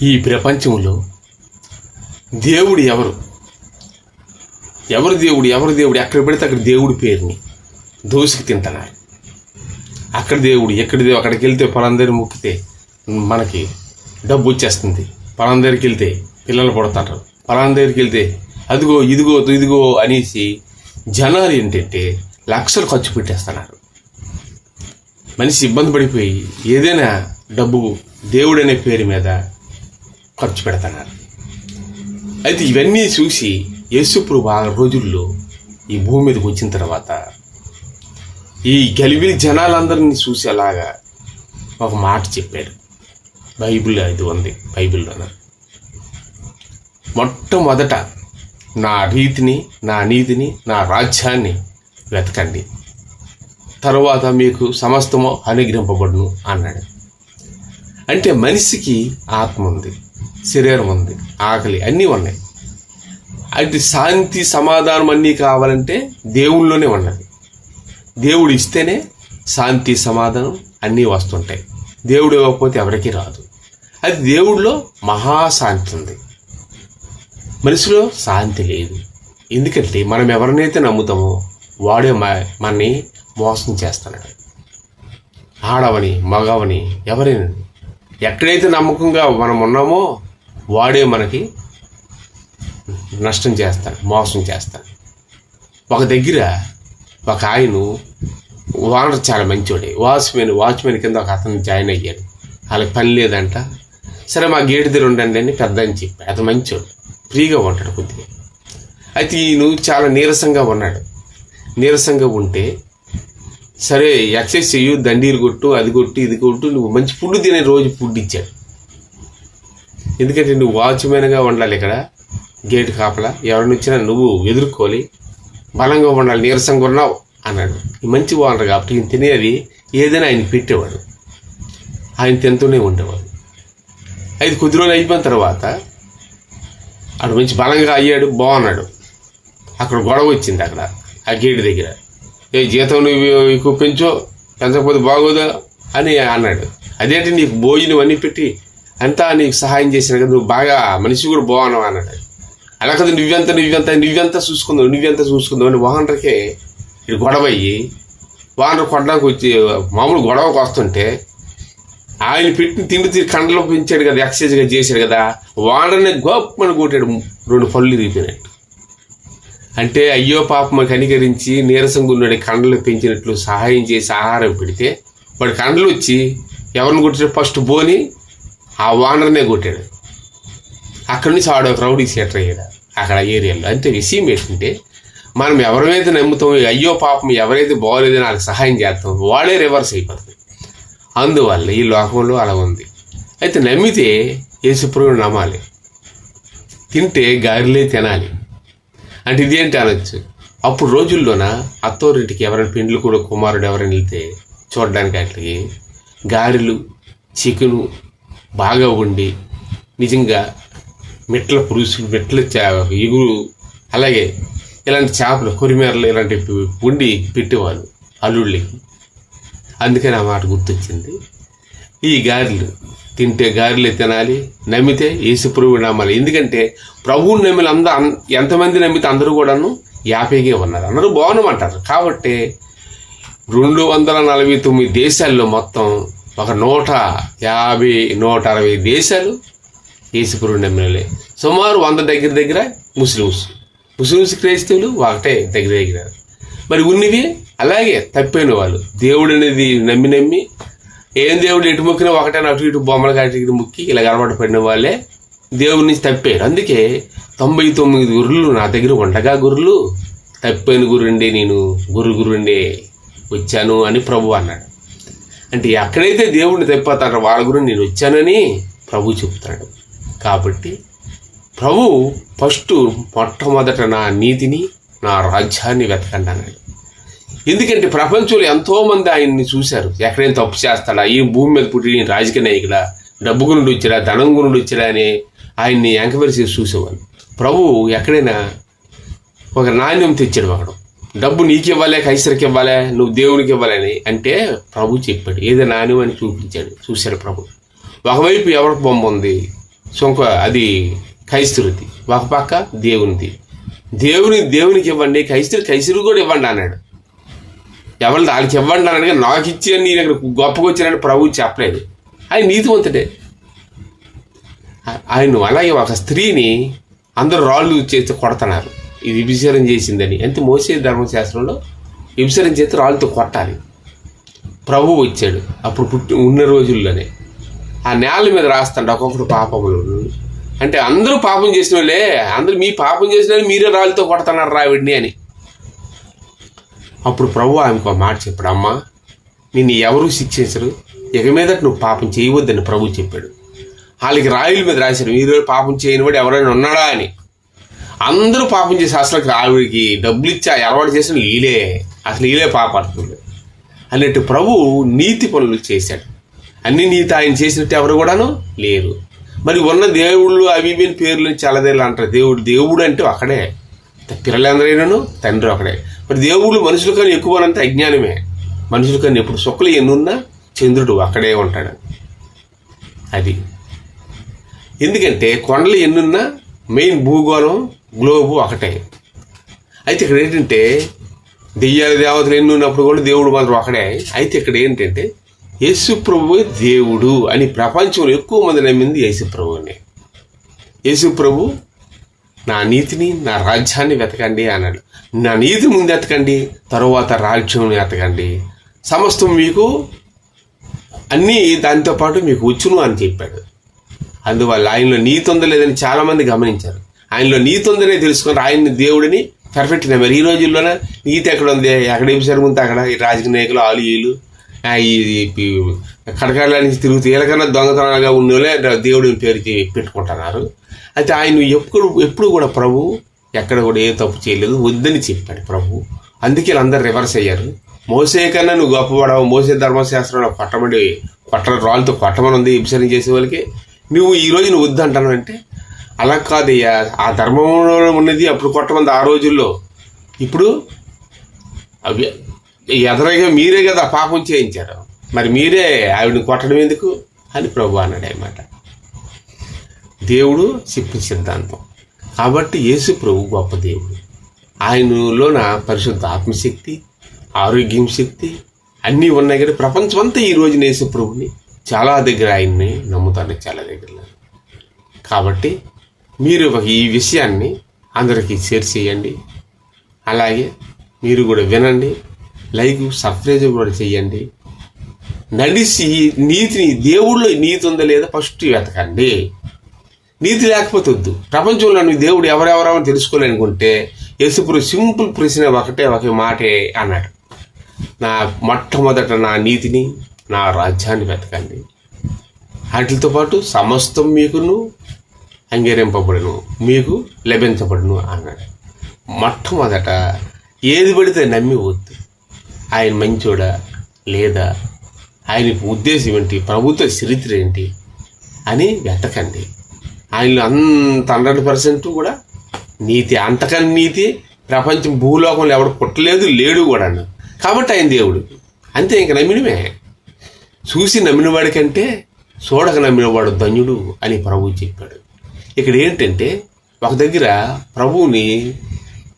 ఈ ప్రపంచంలో దేవుడు ఎవరు దేవుడు ఎక్కడ పెడితే అక్కడ దేవుడి పేరుని దోసుకు తింటున్నారు. అక్కడ దేవుడు ఎక్కడ దేవుడు అక్కడికి వెళ్తే పలందరి మొక్కితే మనకి డబ్బు వచ్చేస్తుంది, పలానా దగ్గరికి వెళ్తే పిల్లలు పడతారు, పలానా దగ్గరికి వెళ్తే అదిగో ఇదిగో అనేసి జనాలు ఏంటంటే లక్షలు ఖర్చు పెట్టేస్తున్నారు. మనిషి ఇబ్బంది పడిపోయి ఏదైనా డబ్బు దేవుడనే పేరు మీద ఖర్చు పెడుతున్నారు. అయితే ఇవన్నీ చూసి యేసుప్రభు ఆ రోజుల్లో ఈ భూమి మీదకి వచ్చిన తర్వాత ఈ గలిబిలి జనాలందరినీ చూసి అలాగా ఒక మాట చెప్పాడు. బైబిల్ ఇది ఉంది, బైబిల్లోన మొట్టమొదట నా రీతిని, నా నీతిని, నా రాజ్యాన్ని వెతకండి, తరువాత మీకు సమస్తము అనుగ్రహింపబడును అన్నాడు. అంటే మనిషికి ఆత్మ ఉంది, శరీరం ఉంది, ఆకలి అన్నీ ఉన్నాయి. అయితే శాంతి సమాధానం అన్నీ కావాలంటే దేవుళ్ళలోనే ఉన్నది. దేవుడు ఇస్తేనే శాంతి సమాధానం అన్నీ వస్తుంటాయి. దేవుడు ఇవ్వకపోతే ఎవరికీ రాదు. అది దేవుడిలో మహాశాంతి ఉంది, మనిషిలో శాంతి లేదు. ఎందుకంటే మనం ఎవరినైతే నమ్ముతామో వాడే మనని మోసం చేస్తున్నాడు. ఆడవని మగవని ఎవరైనా ఎక్కడైతే నమ్మకంగా మనం ఉన్నామో వాడే మనకి నష్టం చేస్తాడు, మోసం చేస్తాడు. ఒక దగ్గర ఒక ఆయన ఓనర్ చాలా మంచోడే, వాచ్మెన్ కింద ఒక అతను జాయిన్ అయ్యాడు. వాళ్ళకి పని లేదంట. సరే మా గేటు దగ్గర ఉండండి అని పెద్ద అని చెప్పి, అతను మంచోడు, ఫ్రీగా ఉంటాడు కొద్దిగా. అయితే ఈయన చాలా నీరసంగా ఉన్నాడు. నీరసంగా ఉంటే సరే ఎక్సర్సైజ్ చెయ్యు, దండీలు కొట్టు, అది కొట్టు, ఇది కొట్టు, నువ్వు మంచి ఫుడ్ తినే రోజు ఫుడ్ ఇచ్చాడు. ఎందుకంటే నువ్వు వాచ్మెన్గా ఉండాలి, ఇక్కడ గేటు కాపలా ఎవరిని వచ్చినా నువ్వు ఎదుర్కోవాలి, బలంగా ఉండాలి, నీరసంగా ఉన్నావు అన్నాడు. ఈ మంచి ఓనర్ కాబట్టి ఈయన తినేది ఏదైనా ఆయన పెట్టేవాడు, ఆయన తింటూనే ఉండేవాడు. అయితే కొద్ది రోజులు అయిపోయిన తర్వాత అటు మంచి బలంగా అయ్యాడు, బాగున్నాడు. అక్కడ గొడవ వచ్చింది అక్కడ ఆ గేటు దగ్గర. జీతం నువ్వు ఎక్కువ పెంచకపోతే బాగోదా అని అన్నాడు. అదేంటి నీకు భోజనం అన్నీ పెట్టి అంతా నీకు సహాయం చేసిన కదా, నువ్వు బాగా మనిషి కూడా బాగున్నావు అన్నాడు. అలా కదా నువ్వెంత చూసుకుందావు అని ఓనర్కే ఇటు గొడవ అయ్యి ఓనర్ కొట్టడానికి వచ్చి మామూలు గొడవకు వస్తుంటే ఆయన పెట్టిన తిండి కండలో పెంచాడు కదా, ఎక్సర్సైజ్గా చేశాడు కదా, ఓనర్ని గొప్పని కొట్టాడు, 2 పళ్ళు ఇరిగిపోయినట్టు. అంటే అయ్యో పాపం కనికరించి నీరసంగా ఉన్నాడు, కండలు పెంచినట్లు సహాయం చేసి ఆహారం పెడితే వాడు కండలు వచ్చి ఎవరిని కొట్టాడు, ఫస్ట్ బోని ఆ ఓనర్నే కొట్టాడు. అక్కడి నుంచి ఆడ ఒక రౌడీ సీటర్ అయ్యాడు అక్కడ ఏరియాలో. అంటే విషయం ఏంటంటే మనం ఎవరైతే నమ్ముతామో, అయ్యో పాపం ఎవరైతే బాగోలేదో నాకు సహాయం చేస్తాం, వాడే రివర్స్ అయిపోతుంది. అందువల్ల ఈ లోకంలో అలా ఉంది. అయితే నమ్మితే యేసుప్రభువుని నమ్మాలి, తింటే గారెలే తినాలి. అంటే ఇదేంటి అనొచ్చు. అప్పుడు రోజుల్లోన అత్తోరింటికి ఎవరైనా పెండ్లు కూడా కుమారుడు ఎవరైనా వెళ్తే చూడడానికి అట్లకి గారెలు, చికెను బాగా వండి నిజంగా మెట్ల పులుసులు, మెట్ల ఎగురు, అలాగే ఇలాంటి చేపలు, కొరిమేరలు ఇలాంటివి వండి పెట్టేవాళ్ళు అల్లుళ్ళకి. అందుకని ఆ మాట గుర్తొచ్చింది. ఈ గారెలు తింటే గారెలే తినాలి, నమ్మితే యేసుప్రభువుని నమ్మాలి. ఎందుకంటే ప్రభువుని నమ్మిన ఎంతమంది నమ్మితే అందరూ కూడాను 50గే ఉన్నారు, అందరూ బాగున్నామంటారు. కాబట్టి 249 దేశాల్లో మొత్తం ఒక 150-160 దేశాలు యేసుప్రభువుని నమ్మినలే. సుమారు 100 దగ్గర ముస్లిమ్స్ క్రైస్తవులు ఒకటే దగ్గర. మరి ఉన్నవి అలాగే తప్పిపోయిన వాళ్ళు దేవుడు అనేది నమ్మి ఏం దేవుడు ఎటు మొక్కినా ఒకటే, అటు ఇటు బొమ్మల కాటికి మొక్కి ఇలా అలవాటు పడిన వాళ్ళే దేవుడి నుంచి తప్పారు. అందుకే 99 గుర్రులు నా దగ్గర ఉండగా గుర్రులు తప్పిపోయిన గురుండే నేను గురుండే వచ్చాను అని ప్రభు అన్నాడు. అంటే ఎక్కడైతే దేవుడిని తప్పిపోతాడో వాళ్ళ గురించి నేను వచ్చానని ప్రభు చెప్తాడు. కాబట్టి ప్రభు మొట్టమొదట నా నీతిని, నా రాజ్యాన్ని వెతకండి అన్నాడు. ఎందుకంటే ప్రపంచంలో ఎంతోమంది ఆయన్ని చూశారు, ఎక్కడైనా తప్పు చేస్తాడా, ఈ భూమి మీద పుట్టి రాజకీయ నాయకుడా, డబ్బు గురించి వచ్చాడా, ధనం గురించి వచ్చాడా అని ఆయన్ని ఎంక్వైరీ చేసి చూసేవాళ్ళు. ప్రభు ఎక్కడైనా ఒక నాణ్యం తెచ్చాడు, ఒకడు డబ్బు నీకు ఇవ్వాలి, కైసరికి ఇవ్వాలి, నువ్వు దేవునికి ఇవ్వాలని అంటే ప్రభు చెప్పాడు, ఏదో నాణ్యం అని చూశాడు ప్రభు. ఒకవైపు ఎవరికి బొమ్మ ఉంది అది కైస్తురుది, ఒక పక్క దేవునిది. దేవునికి ఇవ్వండి, కైసరు కూడా ఇవ్వండి అన్నాడు. ఎవరు వాళ్ళకి ఇవ్వండి అన్నాడు, కానీ నాకు ఇచ్చి అని నేను ఇక్కడ గొప్పగా వచ్చినట్టు ప్రభువు చెప్పలేదు. ఆయన నీతివంతుడే. ఆయన అలాగే ఒక స్త్రీని అందరూ రాళ్ళు చేసి కొడుతున్నారు, ఇది వ్యభిచారం చేసిందని. అంటే మోసే ధర్మశాస్త్రంలో వ్యభిచారం చేస్తే రాళ్ళతో కొట్టాలి. ప్రభువు వచ్చాడు అప్పుడు ఉన్న రోజుల్లోనే ఆ నేల మీద రాస్తాడు ఒక్కొక్కడు పాపములు. అంటే అందరూ పాపం చేసిన వాళ్ళే, అందరూ మీ పాపం చేసిన వాళ్ళు మీరే రాళ్ళతో కొడుతున్నారు రావిడిని అని. అప్పుడు ప్రభు ఆమెకు ఒక మాట చెప్పాడు, అమ్మా నిన్ను ఎవరూ శిక్షించరు, ఇక మీద నువ్వు పాపం చేయవద్దని ప్రభు చెప్పాడు. వాళ్ళకి రాయిల మీద రాశారు, మీరు పాపం చేయని వాడు ఎవరైనా ఉన్నాడా అని. అందరూ పాపం చేసి అసలు ఆవిడికి డబ్బులు ఇచ్చి అలవాటు చేసిన వీలే, అసలు వీలే పాపాడుతుంది అన్నట్టు ప్రభు నీతి పనులు చేశాడు. అన్ని నీతి ఆయన చేసినట్టు ఎవరు కూడాను లేరు. మరి ఉన్న దేవుళ్ళు అవి పేర్లు చాలాదేళ్ళు అంటారు. దేవుడు అంటే ఒకడే, పిల్లలందరైనాను తండ్రి ఒకడే. మరి దేవుళ్ళు మనుషుల కన్నా ఎక్కువ అనంటే అజ్ఞానమే. మనుషుల కన్నా ఎప్పుడు సుక్కలు ఎన్నున్నా చంద్రుడు అక్కడే ఉంటాడు. అది ఎందుకంటే కొండలు ఎన్నున్నా మెయిన్ భూగోళం గ్లోబు ఒకటే. అయితే ఇక్కడ ఏంటంటే దెయ్యాలు దేవతలు ఎన్నున్నప్పుడు కూడా దేవుడు మాత్రం ఒకడే. అయితే ఇక్కడ ఏంటంటే యేసు ప్రభువే దేవుడు అని ప్రపంచంలో ఎక్కువ మంది నమ్మింది యేసు ప్రభువునే. యేసు ప్రభు నా నీతిని నా రాజ్యాన్ని వెతకండి అన్నాడు. నా నీతి ముందు ఎతకండి, తరువాత రాజ్యం ఎతకండి, సమస్తం మీకు అన్నీ దాంతోపాటు మీకు వచ్చును అని చెప్పాడు. అందువల్ల ఆయనలో నీతి ఉందో లేదని చాలామంది గమనించారు. ఆయనలో నీతి ఉందనే తెలుసుకొని ఆయన్ని దేవుడిని పర్ఫెక్ట్ నమ్మారు. ఈ రోజుల్లోనే నీతి ఎక్కడ ఉంది, ఎక్కడ ఏం ముందు అక్కడ ఈ రాజకీయ నాయకులు ఆలీలు ఈ కడకాల నుంచి తిరుగుతూ వీళ్ళకన్నా దొంగతనాలుగా ఉన్నోళ్ళే దేవుడిని పేరుకి పెట్టుకుంటున్నారు. అయితే ఆయన ఎప్పుడు కూడా ప్రభు ఎక్కడ కూడా ఏ తప్పు చేయలేదు, వద్దని చెప్పాడు ప్రభు. అందుకే వీళ్ళందరూ రివర్స్ అయ్యారు. మోసే కన్నా నువ్వు గొప్పపడవు, మోసే ధర్మశాస్త్రంలో రాళ్ళతో కొట్టమని ఉంది వ్యభిచారం చేసే వాళ్ళకి, నువ్వు ఈరోజు నువ్వు వద్దంటాను అంటే అలా కాదయ్యా. ఆ ధర్మంలో ఉన్నది అప్పుడు కొట్టమంది ఆ రోజుల్లో. ఇప్పుడు అవి ఎదరగా మీరే కదా పాపం చేయించారు, మరి మీరే ఆవిడని కొట్టడం ఎందుకు అని ప్రభు అన్నాడు అన్నమాట. దేవుడు చెప్పిన సిద్ధాంతం. కాబట్టి యేసు ప్రభు గొప్ప దేవుడు. ఆయనలోన పరిశుద్ధ ఆత్మశక్తి, ఆరోగ్యం శక్తి అన్నీ ఉన్నాయి. కానీ ప్రపంచం అంతా ఈ రోజున యేసు ప్రభుని చాలా దగ్గర ఆయన్ని నమ్ముతాను, చాలా దగ్గర. కాబట్టి మీరు ఈ విషయాన్ని అందరికీ షేర్ చేయండి. అలాగే మీరు కూడా వినండి, లైక్ సబ్స్క్రైబ్ కూడా చేయండి. నడిచి నీతిని, దేవుళ్ళో నీతి ఉందా లేదా ఫస్ట్ వెతకండి. నీతి లేకపోతే వద్దు. ప్రపంచంలో నువ్వు దేవుడు ఎవరెవరని తెలుసుకోవాలనుకుంటే యేసుప్రభు సింపుల్ ప్రశ్న ఒక మాటే అన్నాడు, నా మొట్టమొదట నా నీతిని నా రాజ్యాన్ని వెతకండి, వాటితో పాటు సమస్తం మీకును అంగీకరింపబడును, మీకు లభించబడును అన్నాడు. మొట్టమొదట ఏది పడితే నమ్మి వద్దు. ఆయన మంచోడా లేదా, ఆయన ఉద్దేశం ఏంటి, ప్రభుత్వ చరిత్ర ఏంటి అని వెతకండి. ఆయనలో అంత 100% కూడా నీతి, అంతకని నీతి ప్రపంచం భూలోకంలో ఎవడు పుట్టలేదు, లేడు కూడా. కాబట్టి ఆయన దేవుడు అంతే. ఇంక నమ్మినమే. చూసి నమ్మినవాడి కంటే చూడక నమ్మినవాడు ధన్యుడు అని ప్రభువు చెప్పాడు. ఇక్కడ ఏంటంటే ఒక దగ్గర ప్రభువుని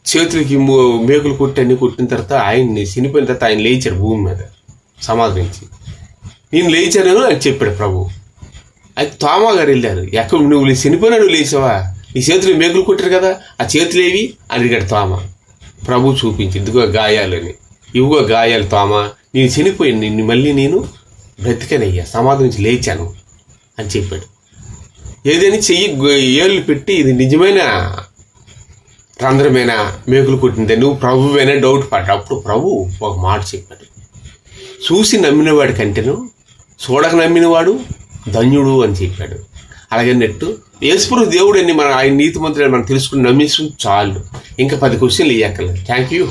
చేతులకి మేకులు కొట్టి అన్ని కొట్టిన తర్వాత ఆయన్ని చనిపోయిన తర్వాత ఆయన లేచాడు భూమి మీద సమాధి నుంచి. నేను లేచాను అని చెప్పాడు ప్రభు. అయితే తోమా గారు వెళ్ళారు, ఎక్కడ నువ్వు చనిపోయినా నువ్వు లేచావా, నీ చేతులు మేకులు కొట్టారు కదా, ఆ చేతులేవి అని అడిగాడు తోమా. ప్రభు చూపించి, ఇదిగో గాయాలని, ఇవిగో గాయాలు తోమా, నేను చనిపోయాను, నిన్ను మళ్ళీ నేను బ్రతికనయ్యా, సమాధి నుంచి లేచాను అని చెప్పాడు. ఏదైనా చెయ్యి ఏళ్ళు పెట్టి ఇది నిజమైన రంధ్రమైన మేకులు కొట్టిందే, నువ్వు ప్రభువేనా డౌట్ పడ్డా. అప్పుడు ప్రభు ఒక మాట చెప్పాడు, చూసి నమ్మినవాడి కంటేను చూడక నమ్మినవాడు ధన్యుడు అని చెప్పాడు. అలాగే నెట్టు యేసుప్రభు దేవుడు అని ఆయన నీతిమంతుడని మనం తెలుసుకుని నమ్మించడం చాలు. ఇంకా 10 క్వశ్చన్లు ఇవ్వక్కర్లేదు. Thank you.